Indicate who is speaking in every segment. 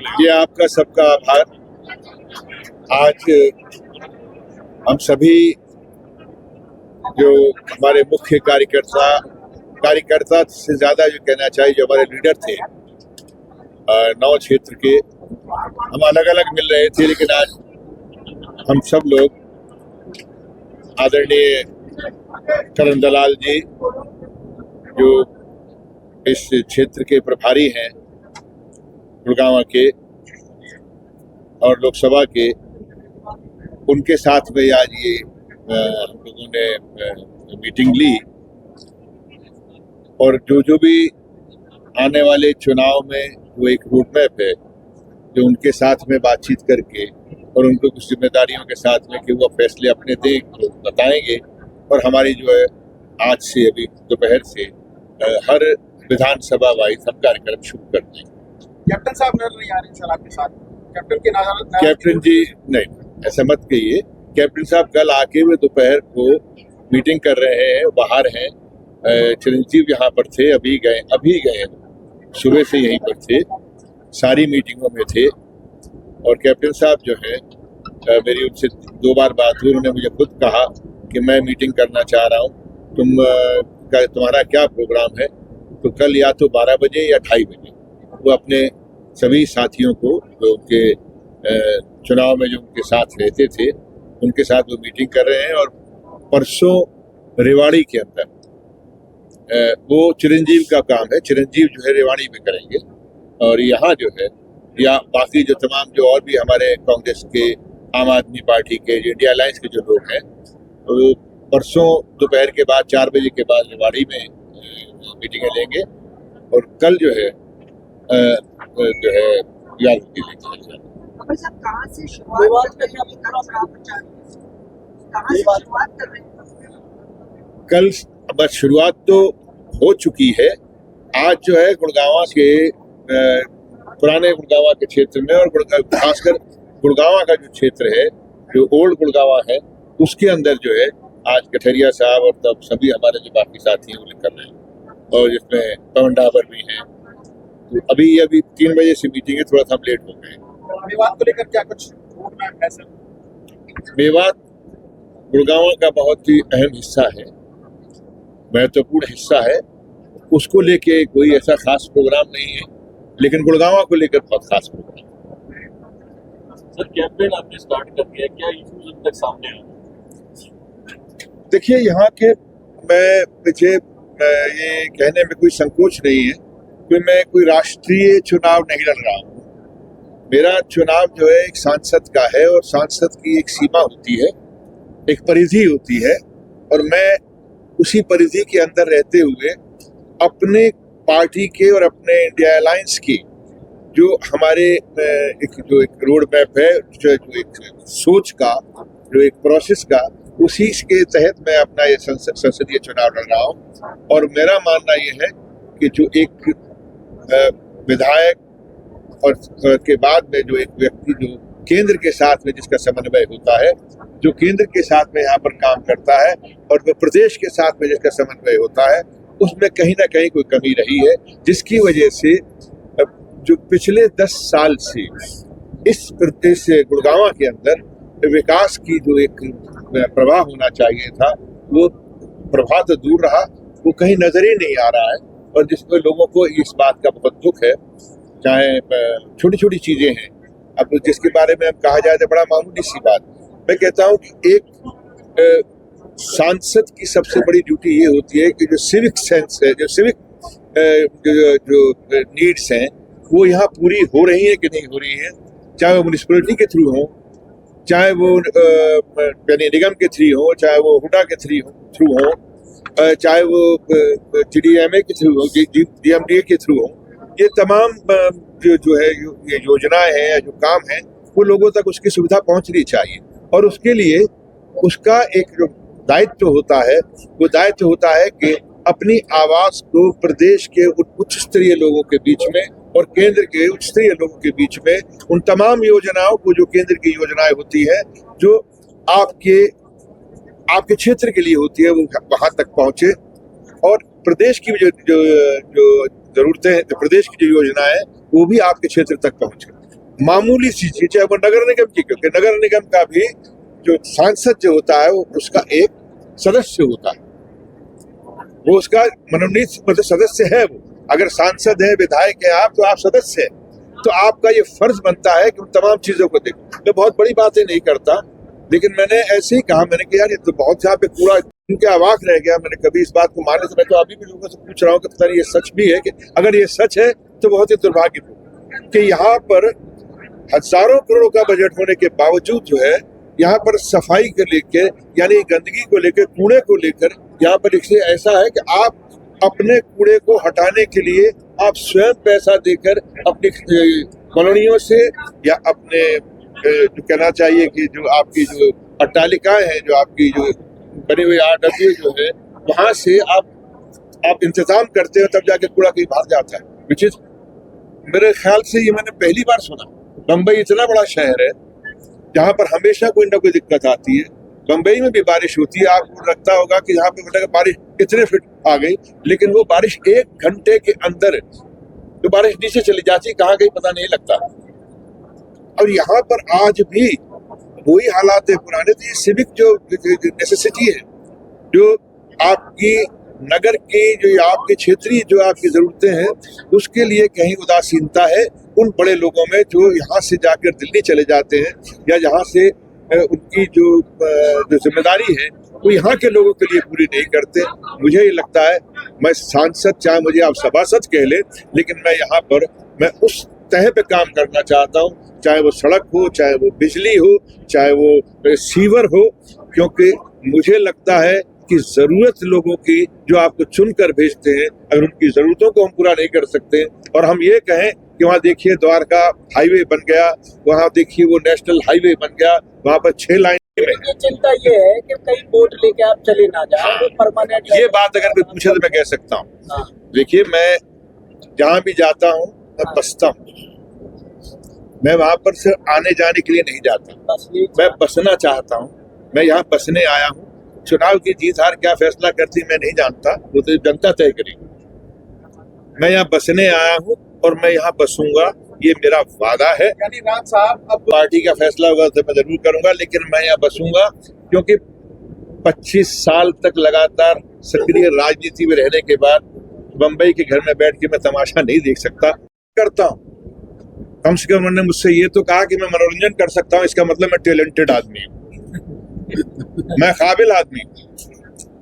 Speaker 1: ये आपका सबका आभार। आज हम सभी जो हमारे मुख्य कार्यकर्ता से ज़्यादा जो कहना चाहिए, जो हमारे लीडर थे 9 क्षेत्र के, हम अलग अलग मिल रहे थे, लेकिन आज हम सब लोग आदरणीय करण दलाल जी, जो इस क्षेत्र के प्रभारी हैं गुड़गांव के और लोकसभा के, उनके साथ में आज ये हम लोगों ने मीटिंग ली और जो भी आने वाले चुनाव में वो एक रूट मैप है, जो उनके साथ में बातचीत करके और उनको कुछ जिम्मेदारियों के साथ में कि वो फैसले अपने दें तो बताएंगे। और हमारी जो है आज से अभी दोपहर से हर विधानसभा वाइज हम कार्यक्रम शुरू कर देंगे।
Speaker 2: कैप्टन साहब नहीं आ रहे सर आपके साथ?
Speaker 1: कैप्टन जी नहीं, ऐसा मत कहिए। कैप्टन साहब कल आके वे दोपहर को मीटिंग कर रहे हैं, बाहर हैं। चिरंजीव यहाँ पर थे, अभी गए सुबह से यहीं पर थे, सारी मीटिंगों में थे। और कैप्टन साहब जो है, मेरी उनसे 2 बार बात हुई, उन्होंने मुझे खुद कहा कि मैं मीटिंग करना चाह रहा हूँ, तुम्हारा क्या प्रोग्राम है? तो कल या तो 12 बजे या 2:30 बजे वो अपने सभी साथियों को, जो उनके चुनाव में जो उनके साथ रहते थे, उनके साथ वो मीटिंग कर रहे हैं। और परसों रेवाड़ी के अंदर वो चिरंजीव का काम है, चिरंजीव जो है रेवाड़ी में करेंगे। और यहाँ जो है, या बाकी जो तमाम जो और भी हमारे कांग्रेस के, आम आदमी पार्टी के, जो इंडिया अलायंस के जो लोग हैं, वो परसों दोपहर के बाद 4 बजे के बाद रेवाड़ी में मीटिंगें लेंगे। और कल जो है याद कल बस शुरुआत तो हो चुकी है। आज जो है गुड़गांव के पुराने गुड़गांव के क्षेत्र में, और खासकर गुड़गांव का जो क्षेत्र है, जो ओल्ड गुड़गांव है, उसके अंदर जो है आज कठरिया साहब और तब सभी हमारे जो बाकी साथी हैं वो कर रहे हैं, और जिसमें पवन डाबर भी हैं। तो अभी 3 बजे से मीटिंग है, थोड़ा सा हम लेट हो गए।
Speaker 2: मेवात को लेकर क्या कुछ रोड मैप है सर?
Speaker 1: मेवात गुड़गांव का बहुत ही अहम हिस्सा है, महत्वपूर्ण हिस्सा है। उसको लेके कोई ऐसा खास प्रोग्राम नहीं है, लेकिन गुड़गांव को लेकर बहुत खास प्रोग्राम।
Speaker 3: सर, कैंपेन आपने स्टार्ट कर दिया, क्या इश्यूज अब तक सामने आए?
Speaker 1: देखिए, यहाँ के मुझे ये कहने में कोई संकोच नहीं है कि मैं कोई राष्ट्रीय चुनाव नहीं लड़ रहा हूँ। मेरा चुनाव जो है एक सांसद का है, और सांसद की एक सीमा होती है, एक परिधि होती है, और मैं उसी परिधि के अंदर रहते हुए अपने पार्टी के और अपने इंडिया अलायंस की जो हमारे एक रोड मैप है, जो एक सोच का, जो एक प्रोसेस का, उसी के तहत मैं अपना ये संसदीय चुनाव लड़ रहा हूँ। और मेरा मानना ये है कि जो एक विधायक और के बाद में जो एक व्यक्ति जो केंद्र के साथ में जिसका समन्वय होता है, जो केंद्र के साथ में यहाँ पर काम करता है, और जो प्रदेश के साथ में जिसका समन्वय होता है, उसमें कहीं ना कहीं कोई कमी रही है, जिसकी वजह से जो पिछले 10 साल से इस प्रदेश से गुड़गांव के अंदर विकास की जो एक प्रवाह होना चाहिए था, वो प्रवाह तो दूर रहा, वो कहीं नजर ही नहीं आ रहा है। और जिसमें लोगों को इस बात का बहुत दुख है, चाहे छोटी छोटी चीजें हैं, अब जिसके बारे में अब कहा जाए तो बड़ा मामूली सी बात। मैं कहता हूँ कि एक सांसद की सबसे बड़ी ड्यूटी ये होती है कि जो सिविक सेंस है, जो सिविक जो नीड्स हैं, वो यहाँ पूरी हो रही है कि नहीं हो रही है, चाहे वो म्यूनिसिपैलिटी के थ्रू हो, चाहे वो निगम के थ्रू हो, चाहे वो हुडा के थ्रू हो, चाहे वो GDMA के थ्रू हो, DMDA के थ्रू हो। ये तमाम जो है ये योजनाएं हैं या जो काम है, वो लोगों तक उसकी सुविधा पहुंचनी चाहिए। और उसके लिए उसका एक जो दायित्व होता है, वो दायित्व होता है कि अपनी आवाज को प्रदेश के उच्च स्तरीय लोगों के बीच में और केंद्र के उच्च स्तरीय लोगों के बीच में उन तमाम योजनाओं को, जो केंद्र की योजनाएं होती है, जो आपके क्षेत्र के लिए होती है, वो वहां तक पहुंचे। और प्रदेश की जो जरूरतें हैं, प्रदेश की जो योजनाएं, वो भी आपके क्षेत्र तक पहुंचे। मामूली सी चीज, चाहे वो नगर निगम की, क्योंकि नगर निगम का भी जो सांसद जो होता है वो उसका एक सदस्य होता है, वो उसका मनोनीत मतलब सदस्य है। वो अगर सांसद है, विधायक है आप, तो आप सदस्य है, तो आपका ये फर्ज बनता है कि उन तमाम चीजों को देखो। मैं बहुत बड़ी बातें नहीं करता, लेकिन मैंने ऐसे ही कहा, मैंने कहा यार ये तो बहुत यहाँ पे पूरा उनके अवाक रह गया। मैंने कभी इस बात को माने, तो मैं तो अभी भी लोगों से पूछ रहा हूँ कि पता नहीं ये सच भी है, कि अगर ये सच है तो बहुत ही दुर्भाग्यपूर्ण कि यहाँ पर हजारों करोड़ों का बजट होने के बावजूद जो है यहाँ पर सफाई को लेकर, यानी गंदगी को लेकर, कूड़े को लेकर, यहाँ पर ऐसा है कि आप अपने कूड़े को हटाने के लिए आप स्वयं पैसा देकर अपनी कॉलोनियों से या अपने जो कहना चाहिए कि जो आपकी जो अट्टालिकाएं हैं, जो आपकी जो बनी हुई आरडब्ल्यू जो है, वहां से आप इंतजाम करते हो, तब जाके कूड़ा कहीं बाहर जाता है। विच इज मेरे ख्याल से ये मैंने पहली बार सुना। बम्बई इतना बड़ा शहर है जहाँ पर हमेशा कोई ना कोई दिक्कत आती है। बम्बई में भी बारिश होती है, आपको लगता होगा कि यहाँ पे बारिश इतने फीट आ गई, लेकिन वो बारिश 1 घंटे के अंदर जो बारिश नीचे चली जाती है, कहाँ गई पता नहीं लगता। और यहाँ पर आज भी वही हालात है पुराने। तो ये सिविक जो नेसेसिटी है, जो आपकी नगर की, जो आपके क्षेत्रीय जो आपकी जरूरतें हैं, उसके लिए कहीं उदासीनता है उन बड़े लोगों में, जो यहाँ से जाकर दिल्ली चले जाते हैं, या यहाँ से उनकी जो जिम्मेदारी है वो यहाँ के लोगों के लिए पूरी नहीं करते। मुझे ये लगता है, मैं सांसद, चाहे मुझे आप सभासद कह ले, लेकिन मैं यहाँ पर मैं उस तह पे काम करना चाहता हूँ, चाहे वो सड़क हो, चाहे वो बिजली हो, चाहे वो सीवर हो, क्योंकि मुझे लगता है कि जरूरत लोगों की जो आपको चुनकर भेजते हैं, अगर उनकी जरूरतों को हम पूरा नहीं कर सकते, और हम ये कहें कि वहाँ देखिए द्वारका हाईवे बन गया, वहाँ देखिए वो नेशनल हाईवे बन गया, वहाँ पर 6 लाइन में।
Speaker 4: चिंता ये है कि कई बोट लेके आप चले ना जाए, वो परमानेंट।
Speaker 1: ये बात अगर कोई पूछे तो मैं कह सकता हूँ। देखिए, मैं जहाँ भी जाता हूँ मैं बसता हूँ, मैं वहां पर सिर्फ आने जाने के लिए नहीं जाता, मैं बसना चाहता हूँ। मैं यहाँ बसने आया हूँ। चुनाव की जीत हार क्या फैसला करती मैं नहीं जानता, वो तो जनता तय करेगी। मैं यहाँ बसने आया हूँ और मैं यहाँ बसूंगा, ये मेरा वादा है।
Speaker 2: यानी राज साहब, अब
Speaker 1: पार्टी का फैसला होगा तो मैं जरूर करूंगा, लेकिन मैं यहाँ बसूंगा, क्योंकि 25 साल तक लगातार सक्रिय राजनीति में रहने के बाद बम्बई के घर में बैठ के मैं तमाशा नहीं देख सकता। करता हूँ, कम से कम उन्होंने मुझसे ये तो कहा कि मैं मनोरंजन कर सकता हूँ, इसका मतलब मैं टैलेंटेड आदमी हूँ, मैं काबिल आदमी हूँ।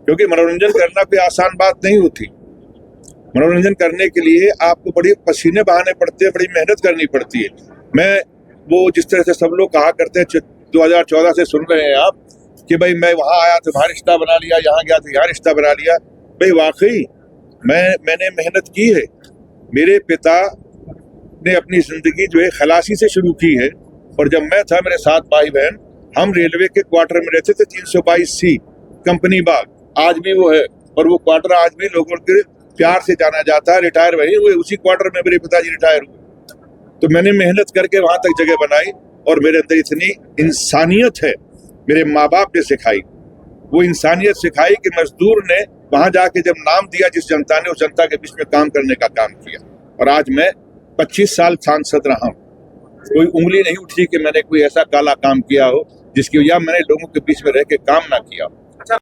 Speaker 1: क्योंकि मनोरंजन करना कोई आसान बात नहीं होती। मनोरंजन करने के लिए आपको बड़ी पसीने बहाने पड़ते हैं, बड़ी मेहनत करनी पड़ती है। मैं वो जिस तरह से सब लोग कहा करते हैं, 2014 से सुन रहे हैं आप कि भाई मैं वहां आया तो वहां रिश्ता बना लिया, यहाँ गया तो यहाँ रिश्ता बना लिया। भाई वाकई मैंने मेहनत की है। मेरे पिता ने अपनी जिंदगी जो है खलासी से शुरू की है, और जब मैं था, मेरे 7 भाई बहन, हम रेलवे के क्वार्टर में रहते थे, 322C कंपनी बाग, आज भी वो है, और वो क्वार्टर आज भी लोगों के प्यार से जाना जाता है। रिटायर वही हुए, उसी क्वार्टर में मेरे पिताजी रिटायर हुए। तो मैंने मेहनत करके वहां तक जगह बनाई, और मेरे अंदर इतनी इंसानियत है, मेरे माँ बाप ने सिखाई। वो इंसानियत सिखाई कि मजदूर ने वहां जाके जब नाम दिया जिस जनता ने, उस जनता के बीच में काम करने का काम किया। और आज मैं 25 साल सांसद रहा हूँ। कोई उंगली नहीं उठी कि मैंने कोई ऐसा काला काम किया हो जिसकी वजह मैंने लोगों के बीच में रह के काम ना किया हो।
Speaker 2: अच्छा।